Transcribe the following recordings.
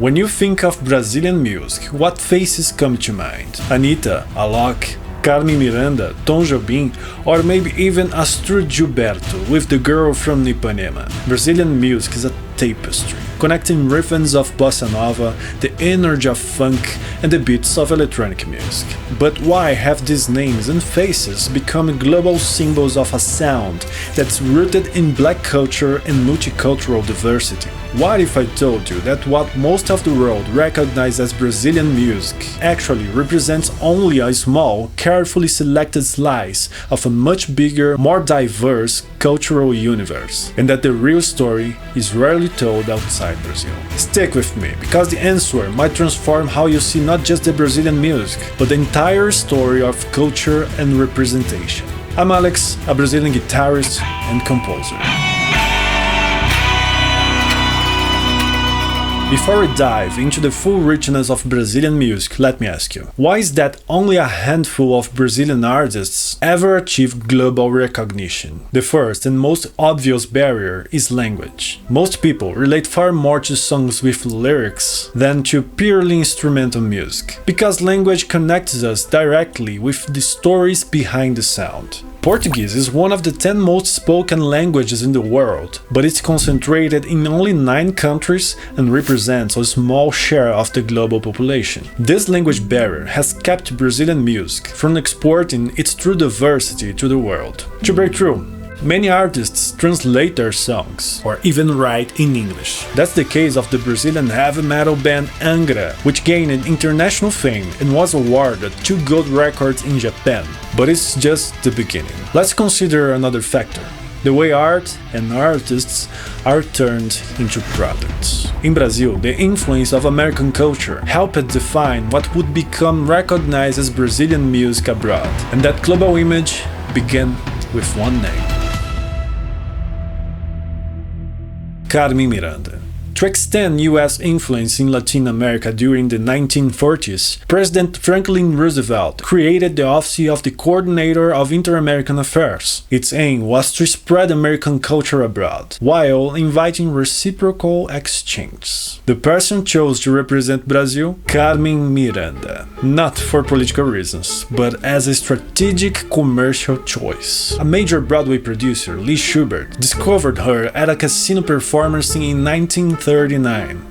When you think of Brazilian music, what faces come to mind? Anitta, Alok, Carmen Miranda, Tom Jobim, or maybe even Astrid Gilberto with The Girl from Ipanema. Brazilian music is a tapestry, connecting rhythms of bossa nova, the energy of funk, and the beats of electronic music. But why have these names and faces become global symbols of a sound that's rooted in black culture and multicultural diversity? What if I told you that what most of the world recognizes as Brazilian music actually represents only a small, carefully selected slice of a much bigger, more diverse cultural universe, and that the real story is rarely told outside Brazil? Stick with me, because the answer might transform how you see not just the Brazilian music, but the entire story of culture and representation. I'm Alex, a Brazilian guitarist and composer. Before we dive into the full richness of Brazilian music, let me ask you, why is that only a handful of Brazilian artists ever achieve global recognition? The first and most obvious barrier is language. Most people relate far more to songs with lyrics than to purely instrumental music, because language connects us directly with the stories behind the sound. Portuguese is one of the 10 most spoken languages in the world, but it's concentrated in only 9 countries and represents a small share of the global population. This language barrier has kept Brazilian music from exporting its true diversity to the world. To break through, many artists translate their songs, or even write in English. That's the case of the Brazilian heavy metal band Angra, which gained international fame and was awarded 2 gold records in Japan. But it's just the beginning. Let's consider another factor: the way art and artists are turned into products. In Brazil, the influence of American culture helped define what would become recognized as Brazilian music abroad, and that global image began with one name: Carmen Miranda. To extend US influence in Latin America during the 1940s, President Franklin Roosevelt created the Office of the Coordinator of Inter-American Affairs. Its aim was to spread American culture abroad, while inviting reciprocal exchanges. The person chose to represent Brazil, Carmen Miranda, not for political reasons, but as a strategic commercial choice. A major Broadway producer, Lee Schubert, discovered her at a casino performance in 1939.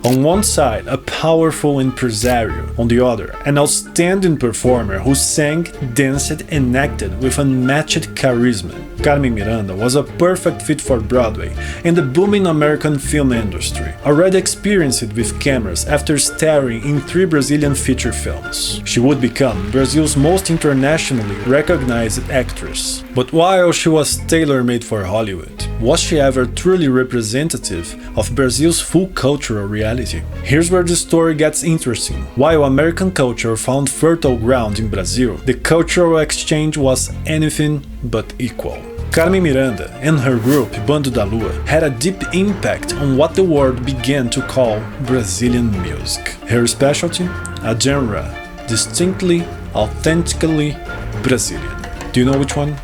On one side, a powerful impresario, on the other, an outstanding performer who sang, danced, and acted with unmatched charisma. Carmen Miranda was a perfect fit for Broadway and the booming American film industry, already experienced with cameras after starring in 3 Brazilian feature films. She would become Brazil's most internationally recognized actress. But while she was tailor-made for Hollywood, was she ever truly representative of Brazil's full cultural reality? Here's where the story gets interesting. While American culture found fertile ground in Brazil, the cultural exchange was anything but equal. Carmen Miranda and her group Bando da Lua had a deep impact on what the world began to call Brazilian music. Her specialty? A genre distinctly, authentically Brazilian. Do you know which one?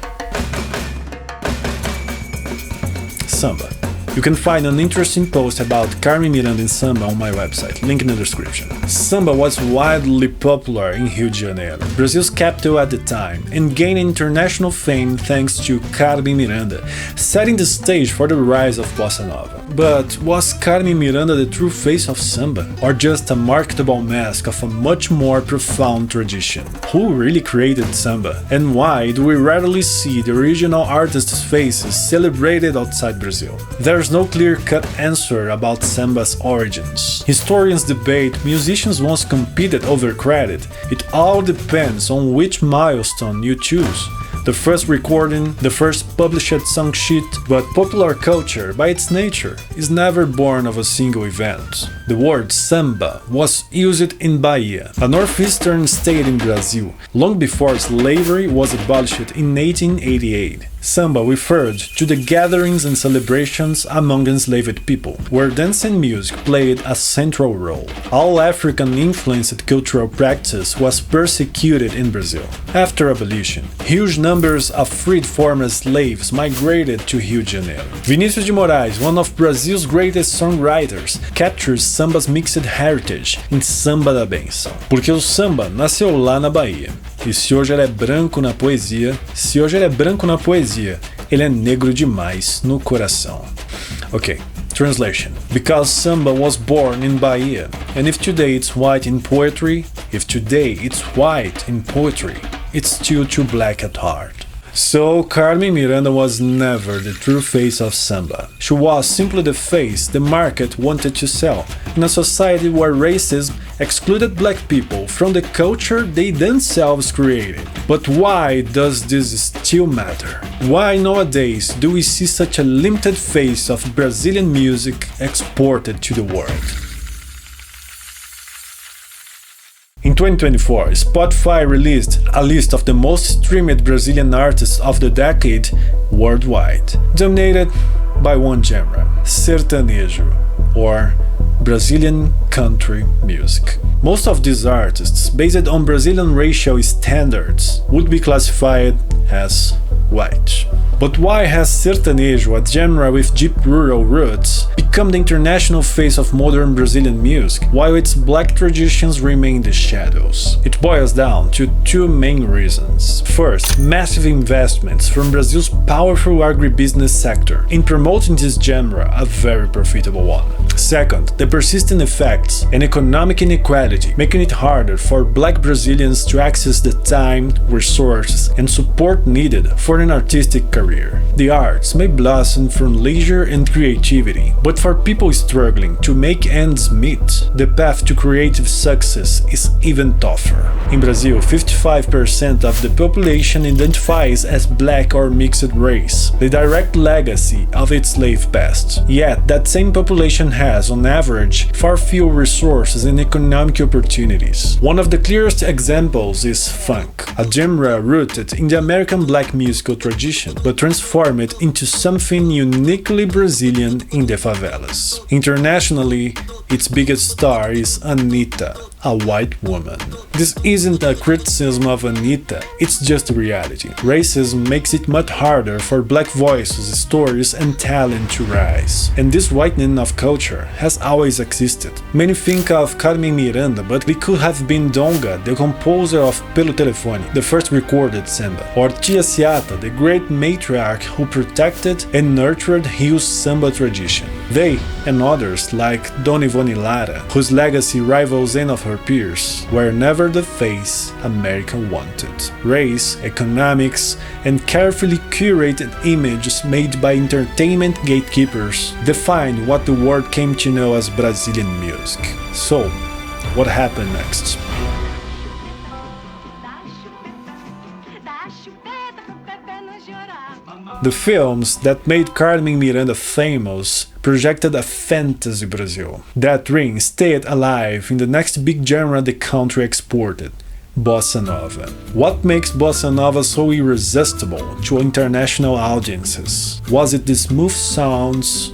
Samba. You can find an interesting post about Carmen Miranda and Samba on my website, link in the description. Samba was wildly popular in Rio de Janeiro, Brazil's capital at the time, and gained international fame thanks to Carmen Miranda, setting the stage for the rise of Bossa Nova. But was Carmen Miranda the true face of Samba, or just a marketable mask of a much more profound tradition? Who really created Samba, and why do we rarely see the original artists' faces celebrated outside Brazil? There's no clear-cut answer about Samba's origins. Historians debate musicians once competed over credit. It all depends on which milestone you choose. The first recording, the first published song sheet, but popular culture, by its nature, is never born of a single event. The word samba was used in Bahia, a northeastern state in Brazil, long before slavery was abolished in 1888. Samba referred to the gatherings and celebrations among enslaved people, where dance and music played a central role. All African-influenced cultural practice was persecuted in Brazil. After abolition, huge numbers of freed former slaves migrated to Rio de Janeiro. Vinícius de Moraes, one of Brazil's greatest songwriters, captures samba's mixed heritage em Samba da Benção. Porque o samba nasceu lá na Bahia. E se hoje ele é branco na poesia, ele é negro demais no coração. Ok, translation. Because samba was born in Bahia, and if today it's white in poetry, it's still too black at heart. So, Carmen Miranda was never the true face of samba. She was simply the face the market wanted to sell, in a society where racism excluded black people from the culture they themselves created. But why does this still matter? Why nowadays do we see such a limited face of Brazilian music exported to the world? In 2024, Spotify released a list of the most streamed Brazilian artists of the decade worldwide, dominated by one genre, Sertanejo, or Brazilian country music. Most of these artists, based on Brazilian racial standards, would be classified as white. But why has Sertanejo, a genre with deep rural roots, become the international face of modern Brazilian music, while its black traditions remain in the shadows? It boils down to two main reasons. First, massive investments from Brazil's powerful agribusiness sector in promoting this genre, a very profitable one. Second, the persistent effects and economic inequality, making it harder for black Brazilians to access the time, resources, and support needed for an artistic career. The arts may blossom from leisure and creativity, but for people struggling to make ends meet, the path to creative success is even tougher. In Brazil, 55% of the population identifies as black or mixed race, the direct legacy of its slave past. Yet, that same population has, on average, far fewer resources and economic opportunities. One of the clearest examples is funk, a genre rooted in the American black musical tradition, but transform it into something uniquely Brazilian in the favelas. Internationally, its biggest star is Anitta, a white woman. This isn't a criticism of Anitta, it's just a reality. Racism makes it much harder for black voices, stories, and talent to rise. And this whitening of culture has always existed. Many think of Carmen Miranda, but it could have been Donga, the composer of Pelo Telefone, the first recorded samba, or Tia Ciata, the great matriarch who protected and nurtured Rio's samba tradition. They, and others like Dona Ivone Lara, whose legacy rivals any of her peers, were never the face America wanted. Race, economics, and carefully curated images made by entertainment gatekeepers define what the world came to know as Brazilian music. So, what happened next? The films that made Carmen Miranda famous projected a fantasy Brazil. That dream stayed alive in the next big genre the country exported, Bossa Nova. What makes Bossa Nova so irresistible to international audiences? Was it the smooth sounds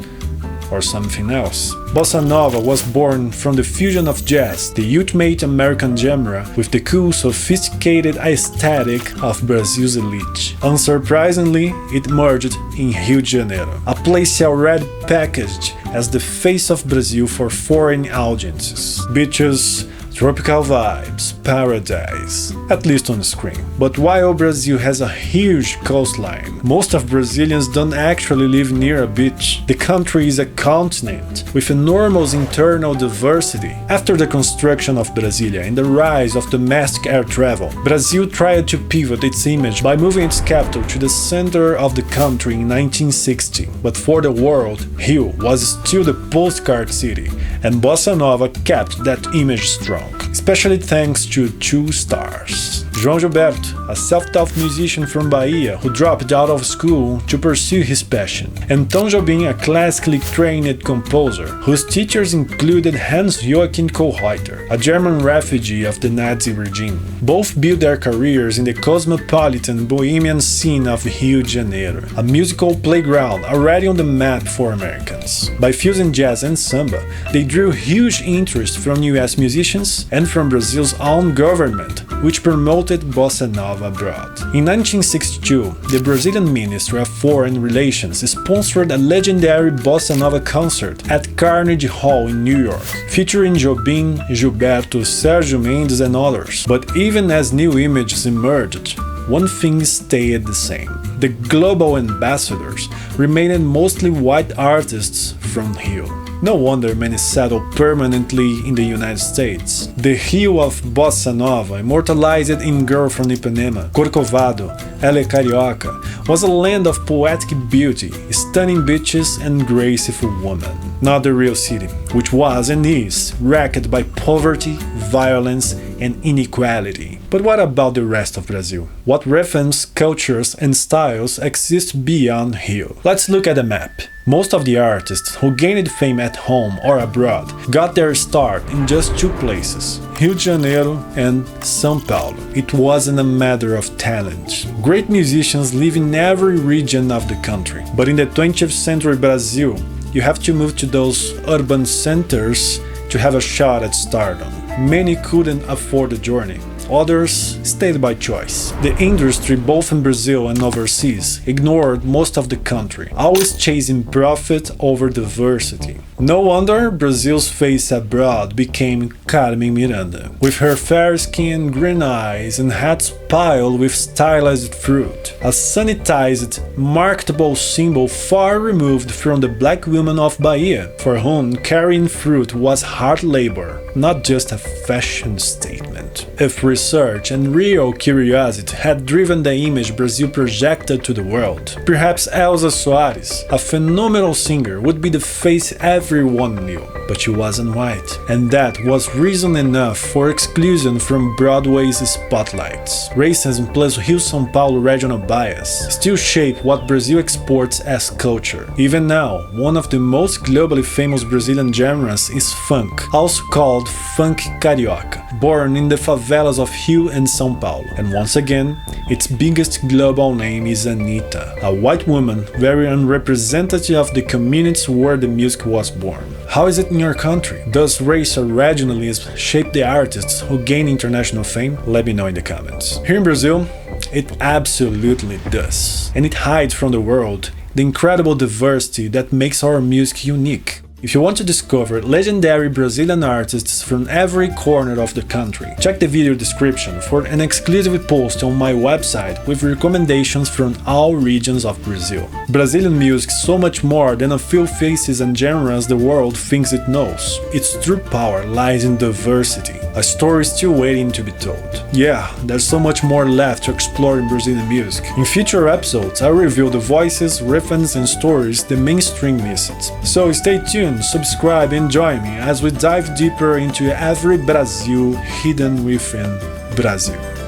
or something else? Bossa Nova was born from the fusion of jazz, the ultimate American genre, with the cool, sophisticated aesthetic of Brazil's elite. Unsurprisingly, it merged in Rio de Janeiro, a place already packaged as the face of Brazil for foreign audiences. Beaches, tropical vibes, paradise, at least on the screen. But while Brazil has a huge coastline, most of Brazilians don't actually live near a beach. The country is a continent with enormous internal diversity. After the construction of Brasilia and the rise of domestic air travel, Brazil tried to pivot its image by moving its capital to the center of the country in 1960. But for the world, Rio was still the postcard city, and Bossa Nova kept that image strong. especially thanks to two stars. João Gilberto, a self-taught musician from Bahia who dropped out of school to pursue his passion, and Tom Jobim, a classically trained composer, whose teachers included Hans-Joachim Kohlreuter, a German refugee of the Nazi regime. Both built their careers in the cosmopolitan bohemian scene of Rio de Janeiro, a musical playground already on the map for Americans. By fusing jazz and samba, they drew huge interest from US musicians and from Brazil's own government, which promoted Bossa Nova abroad. In 1962, the Brazilian Ministry of Foreign Relations sponsored a legendary Bossa Nova concert at Carnegie Hall in New York, featuring Jobim, Gilberto, Sérgio Mendes and others. But even as new images emerged, one thing stayed the same. The global ambassadors remained mostly white artists from Rio. No wonder many settled permanently in the United States. The Rio of Bossa Nova, immortalized in Girl from Ipanema, Corcovado, Ela é Carioca, was a land of poetic beauty, stunning beaches and graceful women. Not the real city, which was and is racked by poverty, violence, and inequality. But what about the rest of Brazil? What rhythms, cultures, and styles exist beyond Rio? Let's look at a map. Most of the artists who gained fame at home or abroad got their start in just two places, Rio de Janeiro and São Paulo. It wasn't a matter of talent. Great musicians live in every region of the country, but in the 20th century Brazil, you have to move to those urban centers to have a shot at stardom. Many couldn't afford the journey. Others stayed by choice. The industry, both in Brazil and overseas, ignored most of the country, always chasing profit over diversity. No wonder Brazil's face abroad became Carmen Miranda, with her fair skin, green eyes, and hats piled with stylized fruit, a sanitized, marketable symbol far removed from the black woman of Bahia, for whom carrying fruit was hard labor, not just a fashion statement. If research and real curiosity had driven the image Brazil projected to the world, perhaps Elza Soares, a phenomenal singer, would be the face everyone knew. But she wasn't white, and that was reason enough for exclusion from Broadway's spotlights. Racism plus Rio-São Paulo regional bias still shape what Brazil exports as culture. Even now, one of the most globally famous Brazilian genres is funk, also called funk carioca, born in the favelas of Rio and São Paulo. And once again, its biggest global name is Anitta, a white woman very unrepresentative of the communities where the music was born. How is it in your country? Does race or regionalism shape the artists who gain international fame? Let me know in the comments. Here in Brazil, it absolutely does. And it hides from the world the incredible diversity that makes our music unique. If you want to discover legendary Brazilian artists from every corner of the country, check the video description for an exclusive post on my website with recommendations from all regions of Brazil. Brazilian music is so much more than a few faces and genres the world thinks it knows. Its true power lies in diversity, a story still waiting to be told. Yeah, there's so much more left to explore in Brazilian music. In future episodes, I'll reveal the voices, rhythms and stories the mainstream missed. So stay tuned, subscribe and join me as we dive deeper into every Brazil hidden within Brazil.